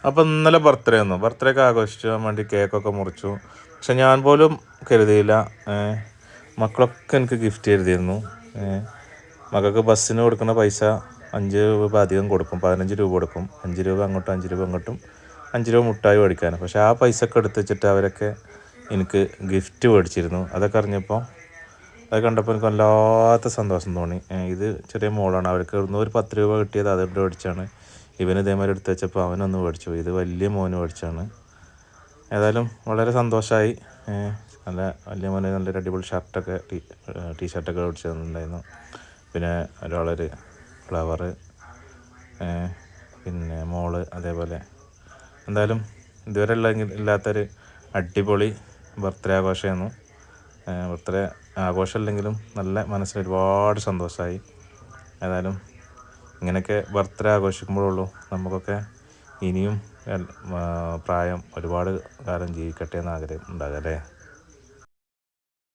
അപ്പോൾ ഇന്നലെ ബർത്ത്ഡേ ആയിരുന്നു. ബർത്ത്ഡേക്ക് ആഘോഷിക്കാൻ വേണ്ടി കേക്കൊക്കെ മുറിച്ചു. പക്ഷെ ഞാൻ പോലും കരുതിയില്ല. മക്കളൊക്കെ എനിക്ക് ഗിഫ്റ്റ് ചെയ്തിരുന്നു. മക്കൾക്ക് ബസ്സിന് കൊടുക്കുന്ന പൈസ 5 രൂപ അധികം കൊടുക്കും, 15 രൂപ കൊടുക്കും. 5 രൂപ അങ്ങോട്ടും 5 രൂപ അങ്ങോട്ടും, 5 രൂപ മുട്ടായി മേടിക്കാൻ. പക്ഷേ ആ പൈസയൊക്കെ എടുത്ത് വെച്ചിട്ട് അവരൊക്കെ എനിക്ക് ഗിഫ്റ്റ് മേടിച്ചിരുന്നു. അതൊക്കെ അറിഞ്ഞപ്പോൾ, അത് കണ്ടപ്പോൾ എനിക്ക് വല്ലാത്ത സന്തോഷം തോന്നി. ഇത് ചെറിയ മോളാണ്, അവർക്ക് ഒരു 10 രൂപ കിട്ടിയത് അതുകൊണ്ട് മേടിച്ചാണ്. ഇവന് ഇതേമാതിരി എടുത്ത് വെച്ചപ്പോൾ അവനൊന്ന് മേടിച്ചു. ഇത് വലിയ മോന് മേടിച്ചാണ്. ഏതായാലും വളരെ സന്തോഷമായി. നല്ല വലിയ മോന് നല്ലൊരു അടിപൊളി ഷർട്ടൊക്കെ ടീഷർട്ടൊക്കെ മേടിച്ച് തന്നിട്ടുണ്ടായിരുന്നു. പിന്നെ ഒരാളൊരു ഫ്ലവറ്, പിന്നെ മോള് അതേപോലെ. എന്തായാലും ഇതുവരെ ഇല്ലാത്തൊരു അടിപൊളി ബർത്ത്ഡേ ആഘോഷമായിരുന്നു. ബർത്ത്ഡേ ആഘോഷമല്ലെങ്കിലും നല്ല മനസ്സിന് ഒരുപാട് സന്തോഷമായി. ഏതായാലും ഇങ്ങനെയൊക്കെ ബർത്ത്ഡേ ആഘോഷിക്കുമ്പോഴുള്ളൂ നമുക്കൊക്കെ ഇനിയും പ്രായം ഒരുപാട് കാലം ജീവിക്കട്ടെ എന്ന് ആഗ്രഹം ഉണ്ടാകുക അല്ലേ.